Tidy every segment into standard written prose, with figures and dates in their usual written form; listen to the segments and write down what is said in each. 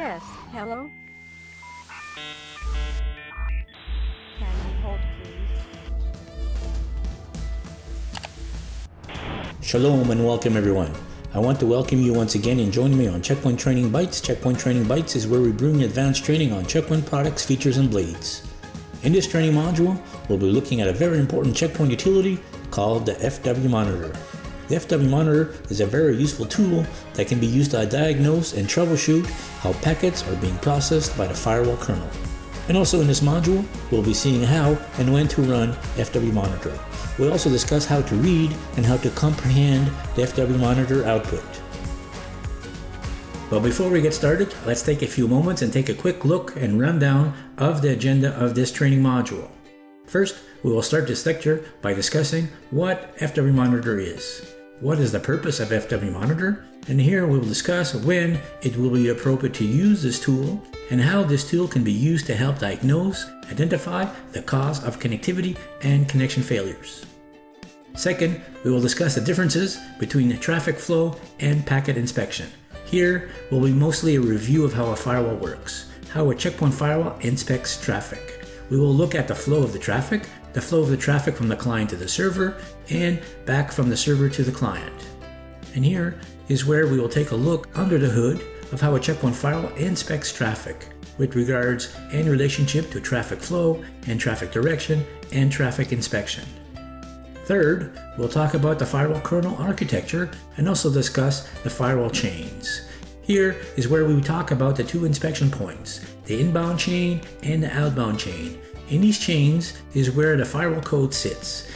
Yes, hello? Can you hold, please? Shalom and welcome everyone. I want to welcome you once again and join me on Checkpoint Training Bites. Checkpoint Training Bites is where we bring advanced training on Checkpoint products, features, and blades. In this training module, we'll be looking at a very important checkpoint utility called the FW Monitor. The FW Monitor is a very useful tool that can be used to diagnose and troubleshoot how packets are being processed by the firewall kernel. And also in this module, we'll be seeing how and when to run FW Monitor. We'll also discuss how to read and how to comprehend the FW Monitor output. But before we get started, let's take a few moments and take a quick look and rundown of the agenda of this training module. First, we will start this lecture by discussing what FW Monitor is. What is the purpose of FW Monitor? And here we will discuss when it will be appropriate to use this tool and how this tool can be used to help diagnose, identify the cause of connectivity and connection failures. Second, we will discuss the differences between traffic flow and packet inspection. Here will be mostly a review of how a firewall works, how a checkpoint firewall inspects traffic. We will look at the flow of the traffic from the client to the server, and back from the server to the client. And here is where we will take a look under the hood of how a checkpoint firewall inspects traffic with regards and relationship to traffic flow and traffic direction and traffic inspection. Third, we'll talk about the firewall kernel architecture and also discuss the firewall chains. Here is where we talk about the two inspection points, the inbound chain and the outbound chain. In these chains is where the firewall code sits.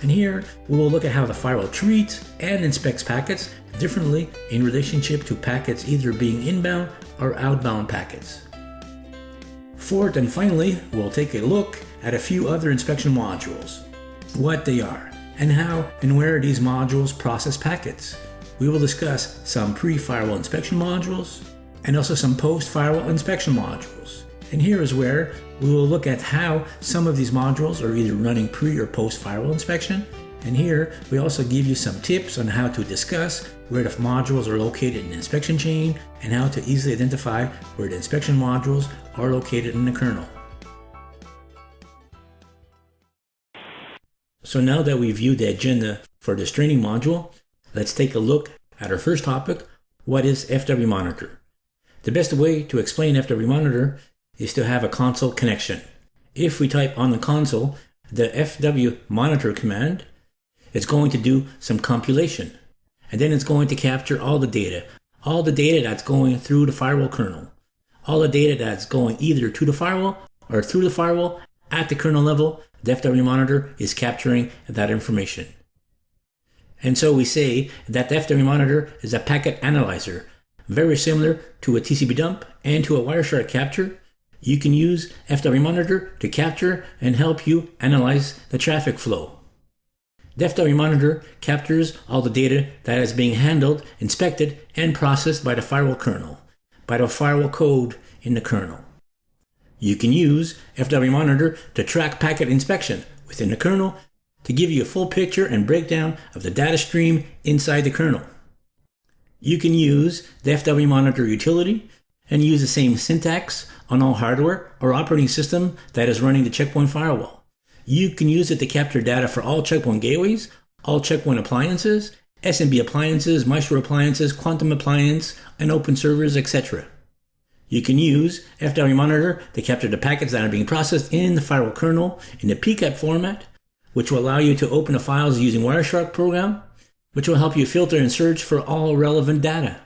And here we will look at how the firewall treats and inspects packets differently in relationship to packets either being inbound or outbound packets. Fourth and finally, we'll take a look at a few other inspection modules, what they are, and how and where these modules process packets. We will discuss some pre-firewall inspection modules and also some post-firewall inspection modules. And here is where we will look at how some of these modules are either running pre or post-firewall inspection. And here we also give you some tips on how to discuss where the modules are located in the inspection chain and how to easily identify where the inspection modules are located in the kernel. So now that we've viewed the agenda for this training module, let's take a look at our first topic, what is FW Monitor? The best way to explain FW Monitor is to have a console connection. If we type on the console the FW Monitor command, it's going to do some compilation. And then it's going to capture all the data that's going through the firewall kernel, all the data that's going either to the firewall or through the firewall at the kernel level. The FW Monitor is capturing that information. And so we say that the FW Monitor is a packet analyzer, very similar to a TCP dump and to a Wireshark capture. You can use FW Monitor to capture and help you analyze the traffic flow. The FW Monitor captures all the data that is being handled, inspected, and processed by the firewall kernel, by the firewall code in the kernel. You can use FW Monitor to track packet inspection within the kernel to give you a full picture and breakdown of the data stream inside the kernel. You can use the FW Monitor utility and use the same syntax on all hardware or operating system that is running the checkpoint firewall. You can use it to capture data for all checkpoint gateways, all checkpoint appliances, SMB appliances, Maestro appliances, Quantum appliance, and open servers, etc. You can use FW Monitor to capture the packets that are being processed in the firewall kernel in the PCAP format, which will allow you to open the files using Wireshark program, which will help you filter and search for all relevant data.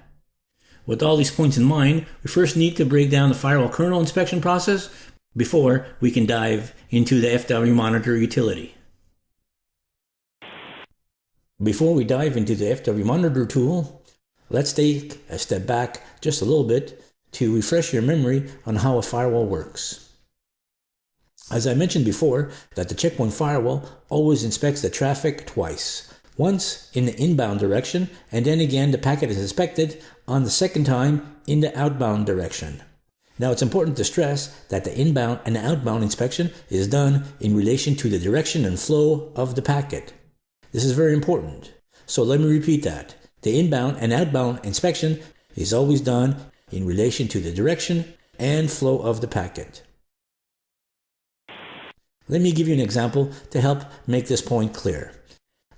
With all these points in mind, we first need to break down the firewall kernel inspection process before we can dive into the FW Monitor utility. Before we dive into the FW Monitor tool, let's take a step back just a little bit to refresh your memory on how a firewall works. As I mentioned before, that the checkpoint firewall always inspects the traffic twice. Once in the inbound direction, and then again the packet is inspected on the second time in the outbound direction. Now it's important to stress that the inbound and outbound inspection is done in relation to the direction and flow of the packet. This is very important. So let me repeat that. The inbound and outbound inspection is always done in relation to the direction and flow of the packet. Let me give you an example to help make this point clear.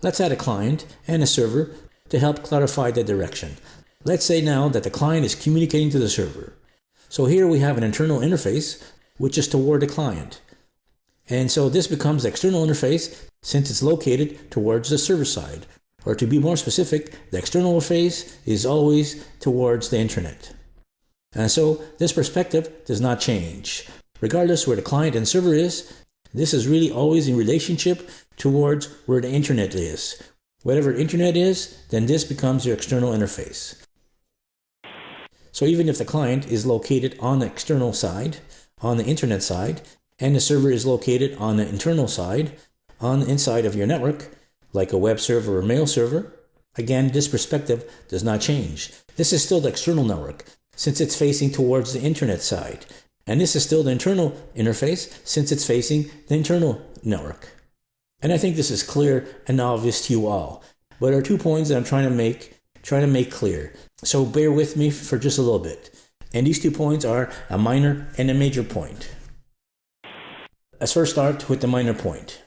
Let's add a client and a server to help clarify the direction. Let's say now that the client is communicating to the server. So here we have an internal interface which is toward the client. And so this becomes the external interface since it's located towards the server side. Or to be more specific, the external interface is always towards the internet. And so this perspective does not change. Regardless where the client and server is, this is really always in relationship towards where the internet is. Whatever internet is, then this becomes your external interface. So even if the client is located on the external side, on the internet side, and the server is located on the internal side, on the inside of your network, like a web server or mail server, again, this perspective does not change. This is still the external network, since it's facing towards the internet side. And this is still the internal interface, since it's facing the internal network. And I think this is clear and obvious to you all. But there are 2 points that I'm trying to make clear. So bear with me for just a little bit. And these 2 points are a minor and a major point. Let's first start with the minor point.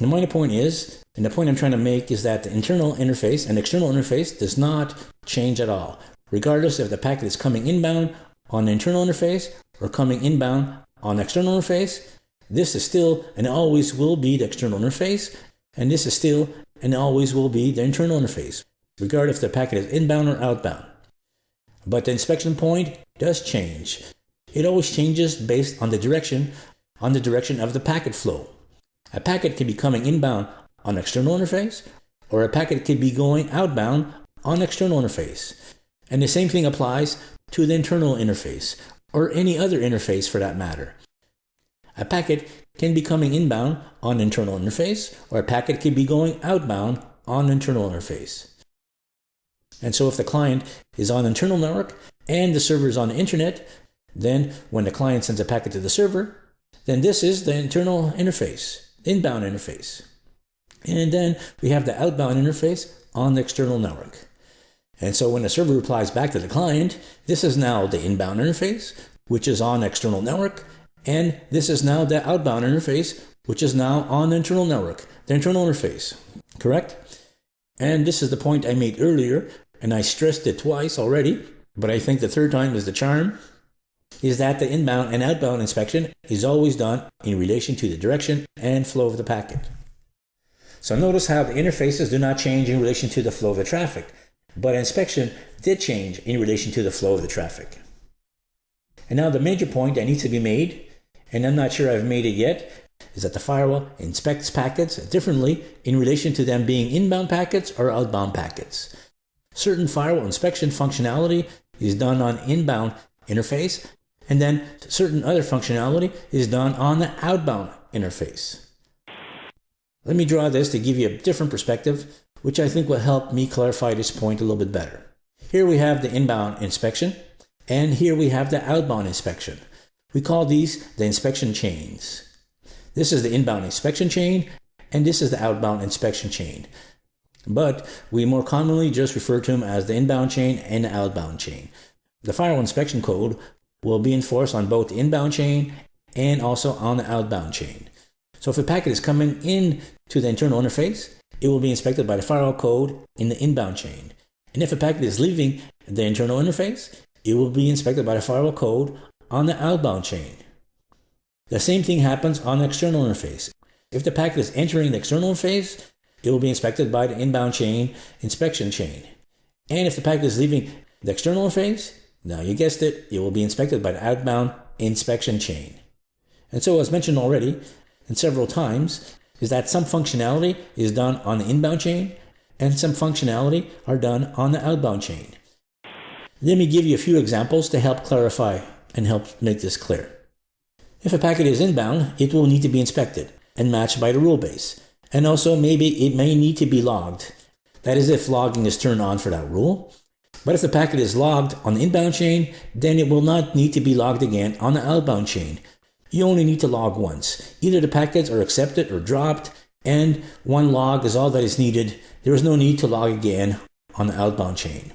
The minor point is, and the point I'm trying to make is that the internal interface and external interface does not change at all, regardless if the packet is coming inbound on the internal interface or coming inbound on the external interface. This is still and always will be the external interface, and this is still and always will be the internal interface, regardless if the packet is inbound or outbound. But the inspection point does change. It always changes based on the direction of the packet flow. A packet can be coming inbound on external interface, or a packet could be going outbound on external interface. And the same thing applies to the internal interface, or any other interface for that matter. A packet can be coming inbound on internal interface, or a packet can be going outbound on internal interface. And so if the client is on the internal network and the server is on the internet, then when the client sends a packet to the server, then this is the internal interface, inbound interface. And then we have the outbound interface on the external network. And so when the server replies back to the client, this is now the inbound interface, which is on the external network, and this is now the outbound interface, which is now on the internal network, the internal interface. Correct? And this is the point I made earlier, and I stressed it twice already, but I think the third time is the charm, is that the inbound and outbound inspection is always done in relation to the direction and flow of the packet. So notice how the interfaces do not change in relation to the flow of the traffic, but inspection did change in relation to the flow of the traffic. And now the major point that needs to be made, and I'm not sure I've made it yet, is that the firewall inspects packets differently in relation to them being inbound packets or outbound packets. Certain firewall inspection functionality is done on inbound interface, and then certain other functionality is done on the outbound interface. Let me draw this to give you a different perspective, which I think will help me clarify this point a little bit better. Here we have the inbound inspection, and here we have the outbound inspection. We call these the inspection chains. This is the inbound inspection chain, and this is the outbound inspection chain. But we more commonly just refer to them as the inbound chain and the outbound chain. The firewall inspection code will be enforced on both the inbound chain and also on the outbound chain. So if a packet is coming in to the internal interface, it will be inspected by the firewall code in the inbound chain. And if a packet is leaving the internal interface, it will be inspected by the firewall code on the outbound chain. The same thing happens on the external interface. If the packet is entering the external interface, it will be inspected by the inbound chain inspection chain. And if the packet is leaving the external interface, now you guessed it, it will be inspected by the outbound inspection chain. And so as mentioned already, and several times, is that some functionality is done on the inbound chain and some functionality are done on the outbound chain. Let me give you a few examples to help clarify and help make this clear. If a packet is inbound, it will need to be inspected and matched by the rule base. And also maybe it may need to be logged. That is if logging is turned on for that rule. But if the packet is logged on the inbound chain, then it will not need to be logged again on the outbound chain. You only need to log once. Either the packets are accepted or dropped, and one log is all that is needed. There is no need to log again on the outbound chain.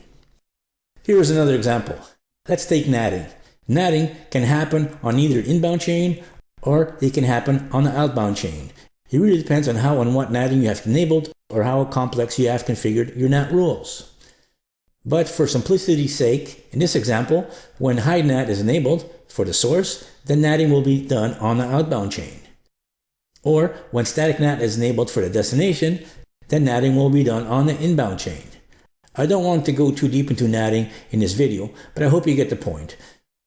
Here is another example. Let's take natting. Natting can happen on either inbound chain or it can happen on the outbound chain. It really depends on how and what natting you have enabled or how complex you have configured your NAT rules. But for simplicity's sake, in this example, when hide NAT is enabled for the source, then natting will be done on the outbound chain. Or when static NAT is enabled for the destination, then natting will be done on the inbound chain. I don't want to go too deep into natting in this video, but I hope you get the point,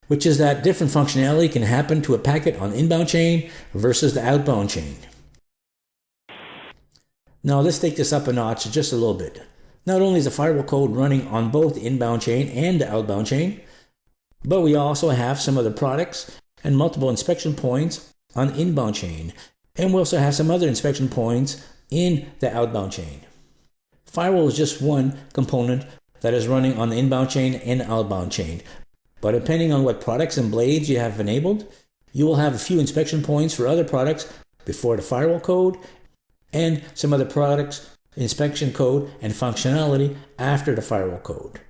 which is that different functionality can happen to a packet on inbound chain versus the outbound chain. Now let's take this up a notch just a little bit. Not only is the firewall code running on both the inbound chain and the outbound chain, but we also have some other products and multiple inspection points on the inbound chain, and we also have some other inspection points in the outbound chain. Firewall is just one component that is running on the inbound chain and outbound chain. But depending on what products and blades you have enabled, you will have a few inspection points for other products before the firewall code and some other products, inspection code, and functionality after the firewall code.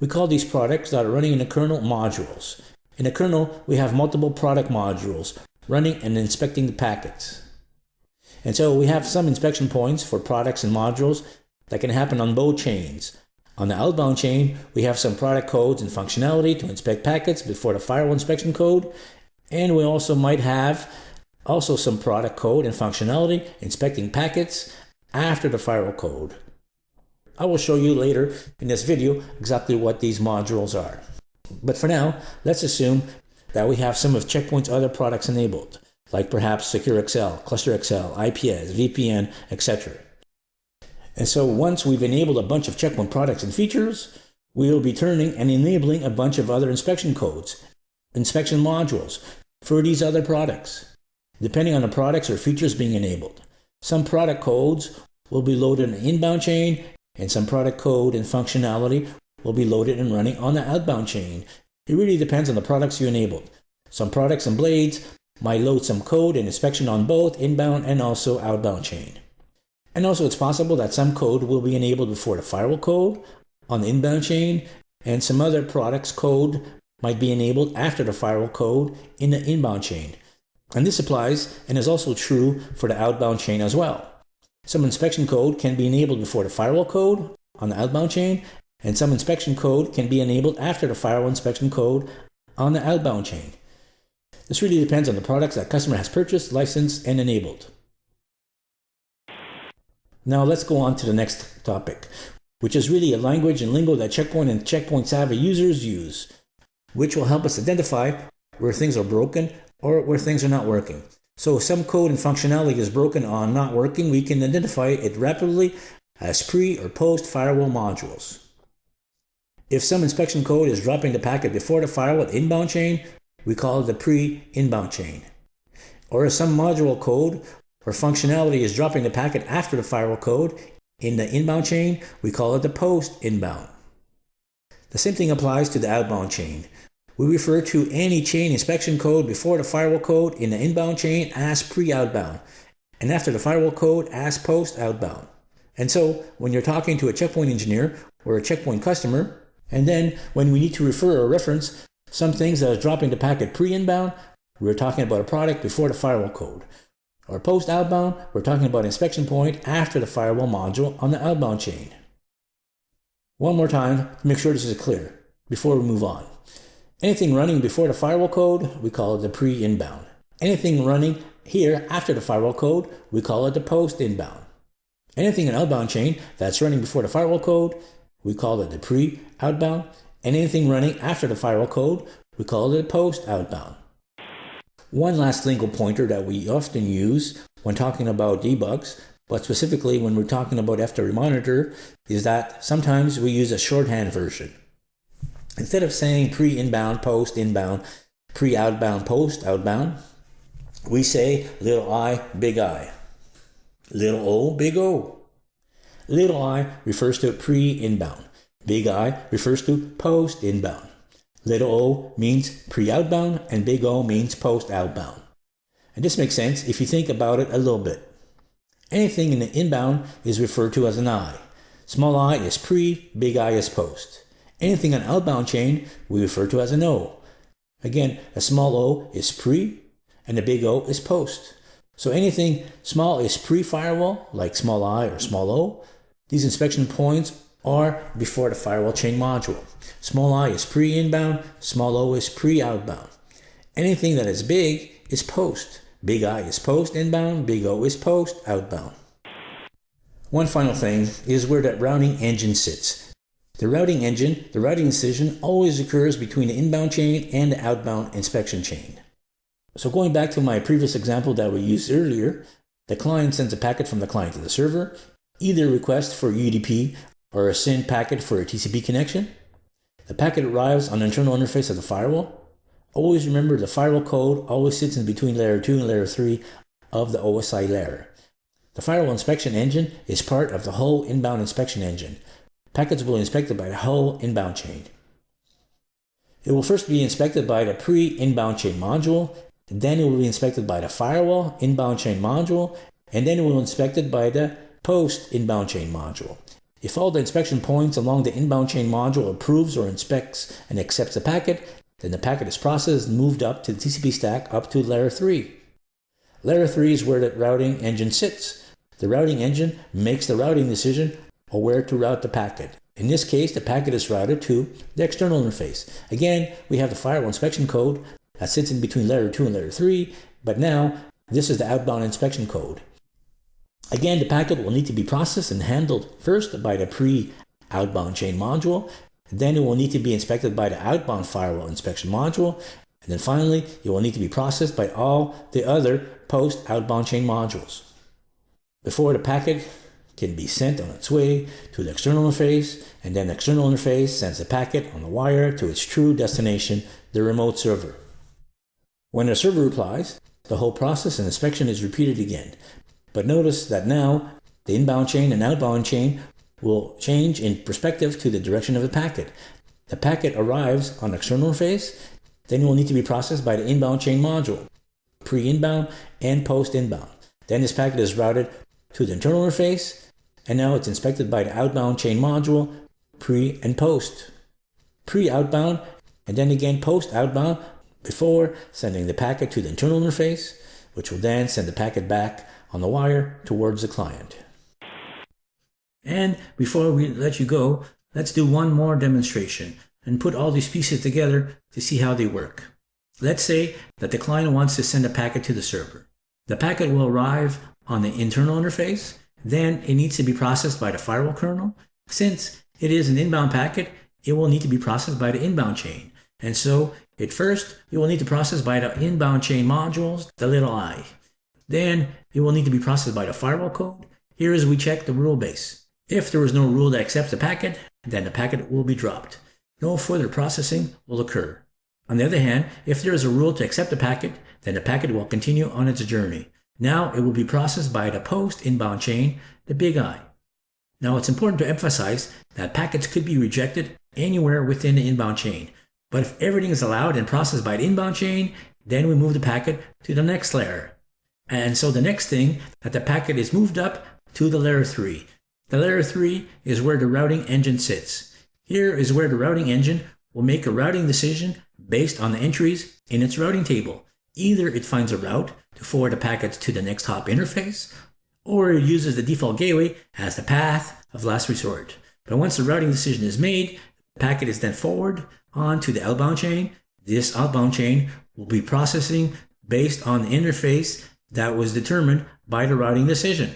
We call these products that are running in the kernel modules. In the kernel, we have multiple product modules running and inspecting the packets. And so we have some inspection points for products and modules that can happen on both chains. On the outbound chain, we have some product codes and functionality to inspect packets before the firewall inspection code, and we also might have some product code and functionality inspecting packets after the firewall code. I will show you later in this video exactly what these modules are. But for now, let's assume that we have some of Checkpoint's other products enabled, like perhaps SecureXL, ClusterXL, IPS, VPN, etc. And so once we've enabled a bunch of Checkpoint products and features, we will be turning and enabling a bunch of other inspection codes, inspection modules for these other products, depending on the products or features being enabled. Some product codes will be loaded in the inbound chain, and some product code and functionality will be loaded and running on the outbound chain. It really depends on the products you enabled. Some products and blades might load some code and inspection on both inbound and also outbound chain. And also it's possible that some code will be enabled before the firewall code on the inbound chain, and some other products code might be enabled after the firewall code in the inbound chain. And this applies and is also true for the outbound chain as well. Some inspection code can be enabled before the firewall code on the outbound chain, and some inspection code can be enabled after the firewall inspection code on the outbound chain. This really depends on the products that customer has purchased, licensed, and enabled. Now let's go on to the next topic, which is really a language and lingo that Checkpoint and Checkpoint Savvy users use, which will help us identify where things are broken or where things are not working. So if some code and functionality is broken or not working, we can identify it rapidly as pre or post firewall modules. If some inspection code is dropping the packet before the firewall inbound chain, we call it the pre-inbound chain. Or if some module code or functionality is dropping the packet after the firewall code in the inbound chain, we call it the post-inbound. The same thing applies to the outbound chain. We refer to any chain inspection code before the firewall code in the inbound chain as pre-outbound, and after the firewall code as post-outbound. And so when you're talking to a Checkpoint engineer or a Checkpoint customer, and then when we need to refer or reference some things that are dropping the packet pre-inbound, we're talking about a product before the firewall code. Or post-outbound, we're talking about inspection point after the firewall module on the outbound chain. One more time to make sure this is clear before we move on. Anything running before the firewall code, we call it the pre-inbound. Anything running here after the firewall code, we call it the post-inbound. Anything in outbound chain that's running before the firewall code, we call it the pre-outbound. And anything running after the firewall code, we call it the post-outbound. One last Lingo pointer that we often use when talking about debugs, but specifically when we're talking about F3 monitor, is that sometimes we use a shorthand version. Instead of saying pre-inbound, post-inbound, pre-outbound, post-outbound, we say little I, big I. Little O, big O. Little I refers to pre-inbound. Big I refers to post-inbound. Little o means pre-outbound and big O means post-outbound. And this makes sense if you think about it a little bit. Anything in the inbound is referred to as an I. Small I is pre, big I is post. Anything on outbound chain we refer to as an O. Again, a small o is pre and a big O is post. So anything small is pre-firewall, like small I or small o. These inspection points are before the firewall chain module. Small I is pre-inbound, small o is pre-outbound. Anything that is big is post. Big I is post-inbound, big O is post-outbound. One final thing is where that routing engine sits. The routing engine, the routing decision, always occurs between the inbound chain and the outbound inspection chain. So going back to my previous example that we used earlier, the client sends a packet from the client to the server, either a request for UDP or a SYN packet for a TCP connection. The packet arrives on the internal interface of the firewall. Always remember the firewall code always sits in between layer 2 and layer 3 of the OSI layer. The firewall inspection engine is part of the whole inbound inspection engine. Packets will be inspected by the whole inbound chain. It will first be inspected by the pre-inbound chain module, then it will be inspected by the firewall inbound chain module, and then it will be inspected by the post-inbound chain module. If all the inspection points along the inbound chain module approves or inspects and accepts the packet, then the packet is processed and moved up to the TCP stack up to layer 3. Layer 3 is where the routing engine sits. The routing engine makes the routing decision on where to route the packet. In this case, the packet is routed to the external interface. Again, we have the firewall inspection code that sits in between layer 2 and layer 3, but now this is the outbound inspection code. Again, the packet will need to be processed and handled first by the pre-outbound chain module, then it will need to be inspected by the outbound firewall inspection module, and then finally, it will need to be processed by all the other post-outbound chain modules. Before the packet can be sent on its way to the external interface, and then the external interface sends the packet on the wire to its true destination, the remote server. When the server replies, the whole process and inspection is repeated again. But notice that now the inbound chain and outbound chain will change in perspective to the direction of the packet. The packet arrives on the external interface, then it will need to be processed by the inbound chain module, pre-inbound and post-inbound. Then this packet is routed to the internal interface, and now it's inspected by the outbound chain module, pre and post. Pre-outbound, and then again post-outbound, before sending the packet to the internal interface, which will then send the packet back on the wire towards the client. And before we let you go, let's do one more demonstration and put all these pieces together to see how they work. Let's say that the client wants to send a packet to the server. The packet will arrive on the internal interface, then it needs to be processed by the firewall kernel. Since it is an inbound packet, it will need to be processed by the inbound chain. And so it will need to process by the inbound chain modules, the little I. Then it will need to be processed by the firewall code. Here is we check the rule base. If there is no rule that accepts the packet, then the packet will be dropped. No further processing will occur. On the other hand, if there is a rule to accept the packet, then the packet will continue on its journey. Now it will be processed by the post-inbound chain, the big I. Now it's important to emphasize that packets could be rejected anywhere within the inbound chain. But if everything is allowed and processed by the inbound chain, then we move the packet to the next layer. And so the next thing, that the packet is moved up to the layer 3. The layer 3 is where the routing engine sits. Here is where the routing engine will make a routing decision based on the entries in its routing table. Either it finds a route to forward the packets to the next hop interface, or it uses the default gateway as the path of last resort. But once the routing decision is made, the packet is then forwarded on to the outbound chain. This outbound chain will be processing based on the interface that was determined by the routing decision.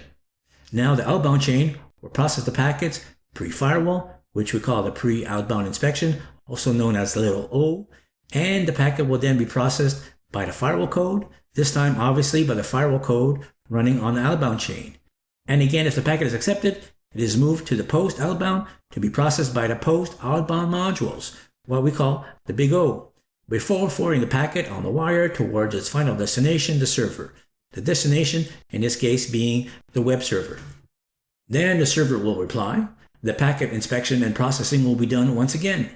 Now the outbound chain will process the packets pre-firewall, which we call the pre-outbound inspection, also known as the little O, and the packet will then be processed by the firewall code, this time obviously by the firewall code running on the outbound chain. And again, if the packet is accepted, it is moved to the post-outbound to be processed by the post-outbound modules, what we call the big O, before forwarding the packet on the wire towards its final destination, the server. The destination, in this case, being the web server. Then the server will reply. The packet inspection and processing will be done once again,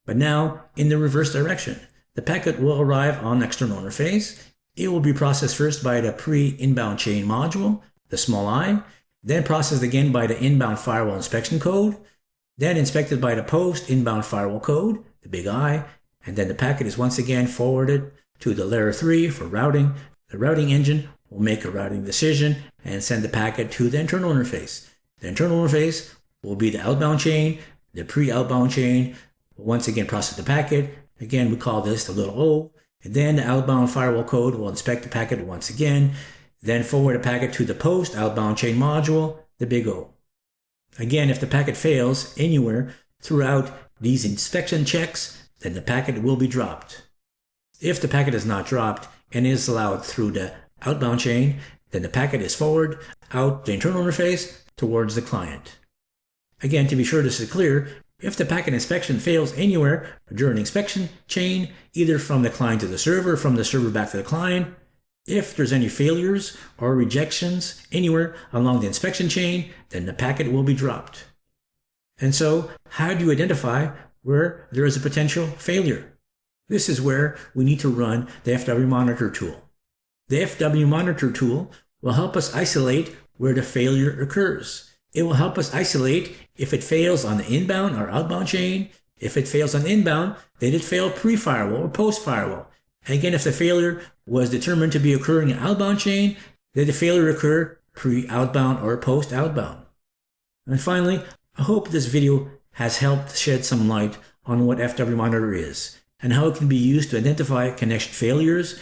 but now in the reverse direction. The packet will arrive on the external interface. It will be processed first by the pre-inbound chain module, the small I, then processed again by the inbound firewall inspection code. then inspected by the post inbound firewall code, the big I, and then the packet is once again forwarded to the layer 3 for routing. The routing engine will make a routing decision and send the packet to the internal interface. The internal interface will be the outbound chain. The pre-outbound chain will once again process the packet. Again, we call this the little O. And then the outbound firewall code will inspect the packet once again, then forward the packet to the post outbound chain module, the big O. Again, if the packet fails anywhere throughout these inspection checks, then the packet will be dropped. If the packet is not dropped and is allowed through the outbound chain, then the packet is forwarded out the internal interface towards the client. Again, to be sure this is clear, if the packet inspection fails anywhere during the inspection chain, either from the client to the server, from the server back to the client, if there's any failures or rejections anywhere along the inspection chain, then the packet will be dropped. And so, how do you identify where there is a potential failure? This is where we need to run the FW Monitor tool. The FW Monitor tool will help us isolate where the failure occurs. It will help us isolate if it fails on the inbound or outbound chain. If it fails on the inbound, then it failed pre-firewall or post-firewall. And again, if the failure was determined to be occurring in outbound chain, then the failure occurred pre-outbound or post-outbound. And finally, I hope this video has helped shed some light on what FW Monitor is and how it can be used to identify connection failures,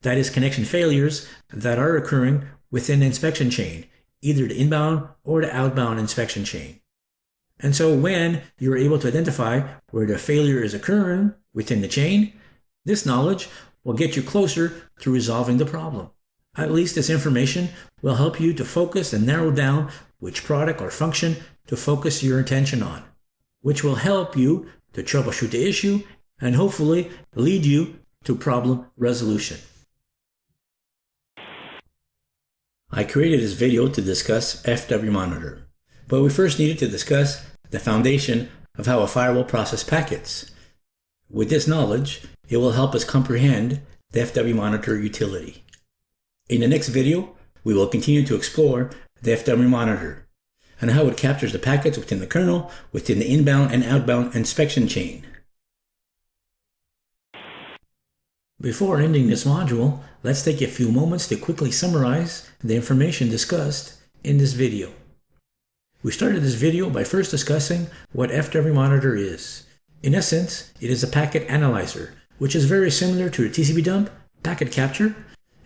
that is, connection failures that are occurring within the inspection chain, either the inbound or the outbound inspection chain. And so when you're able to identify where the failure is occurring within the chain, this knowledge will get you closer to resolving the problem. At least this information will help you to focus and narrow down which product or function to focus your attention on, which will help you to troubleshoot the issue and hopefully lead you to problem resolution. I created this video to discuss FW Monitor, but we first needed to discuss the foundation of how a firewall processes packets. With this knowledge, it will help us comprehend the FW Monitor utility. In the next video, we will continue to explore the FW Monitor and how it captures the packets within the kernel, within the inbound and outbound inspection chain. Before ending this module, let's take a few moments to quickly summarize the information discussed in this video. We started this video by first discussing what FW Monitor is. In essence, it is a packet analyzer, which is very similar to a TCP dump, packet capture,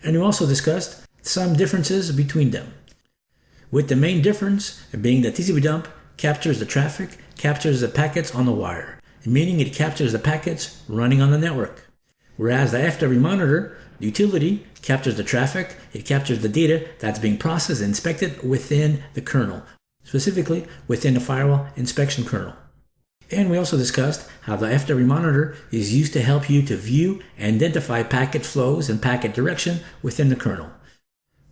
and we also discussed some differences between them. With the main difference being that TCP dump captures the traffic, captures the packets on the wire, meaning it captures the packets running on the network. Whereas the FW Monitor, the utility, captures the traffic, it captures the data that's being processed and inspected within the kernel, specifically within the Firewall Inspection kernel. And we also discussed how the FW Monitor is used to help you to view and identify packet flows and packet direction within the kernel,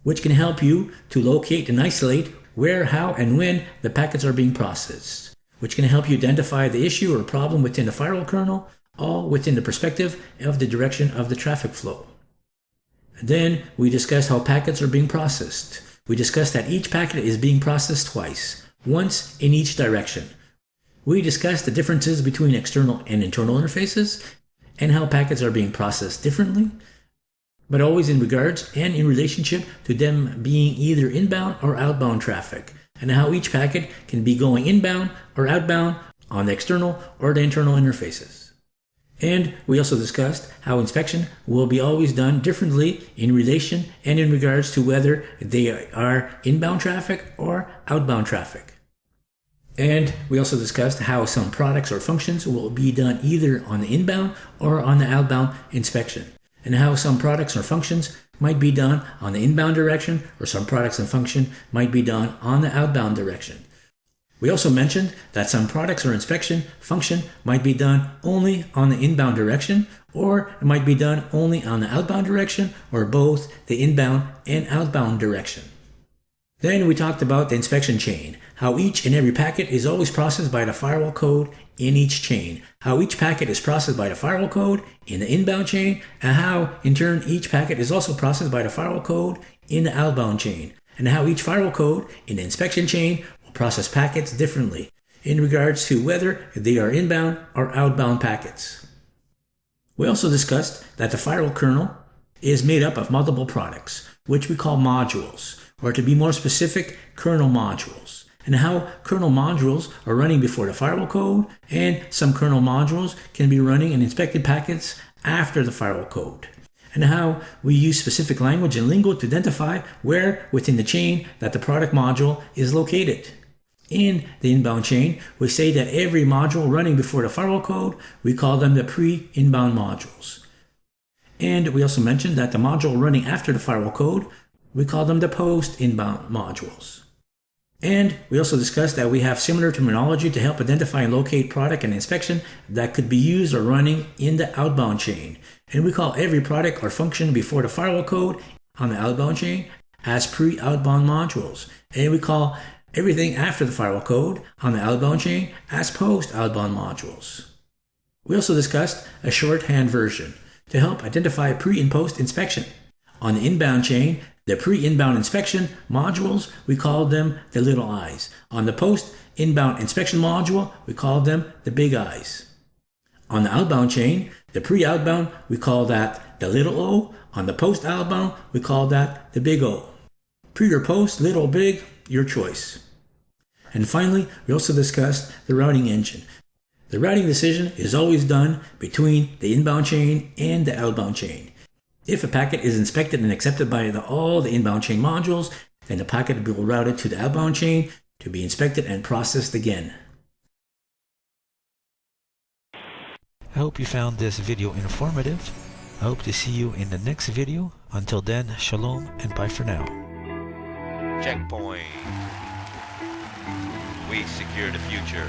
which can help you to locate and isolate where, how, and when the packets are being processed, which can help you identify the issue or problem within the firewall kernel, all within the perspective of the direction of the traffic flow. And then we discussed how packets are being processed. We discussed that each packet is being processed twice, once in each direction. We discussed the differences between external and internal interfaces and how packets are being processed differently, but always in regards and in relationship to them being either inbound or outbound traffic, and how each packet can be going inbound or outbound on the external or the internal interfaces. And we also discussed how inspection will be always done differently in relation and in regards to whether they are inbound traffic or outbound traffic. And we also discussed how some products or functions will be done either on the inbound or on the outbound inspection, and how some products or functions might be done on the inbound direction or some products and function might be done on the outbound direction. We also mentioned that some products or inspection function might be done only on the inbound direction, or it might be done only on the outbound direction, or both the inbound and outbound direction. Then we talked about the inspection chain, how each and every packet is always processed by the firewall code in each chain, how each packet is processed by the firewall code in the inbound chain, and how in turn each packet is also processed by the firewall code in the outbound chain, and how each firewall code in the inspection chain process packets differently. in regards to whether they are inbound or outbound packets. We also discussed that the firewall kernel is made up of multiple products, which we call modules, or to be more specific, kernel modules, and how kernel modules are running before the firewall code, and some kernel modules can be running in inspected packets after the firewall code, and how we use specific language in Lingo to identify where within the chain that the product module is located. In the inbound chain, we say that every module running before the firewall code, we call them the pre-inbound modules. And we also mentioned that the module running after the firewall code, we call them the post-inbound modules. And we also discussed that we have similar terminology to help identify and locate product and inspection that could be used or running in the outbound chain. And we call every product or function before the firewall code on the outbound chain as pre-outbound modules. And we call everything after the firewall code on the outbound chain as post-outbound modules. We also discussed a shorthand version to help identify pre and post inspection. On the inbound chain, the pre-inbound inspection modules, we call them the little i's. On the post-inbound inspection module, we call them the big i's. On the outbound chain, the pre-outbound, we call that the little o. On the post-outbound, we call that the big O. Pre or post, little, big, your choice. And finally, we also discussed the routing engine. The routing decision is always done between the inbound chain and the outbound chain. If a packet is inspected and accepted by all the inbound chain modules, then the packet will be routed to the outbound chain to be inspected and processed again. I hope you found this video informative. I hope to see you in the next video. Until then, shalom and bye for now. Checkpoint. We secure the future.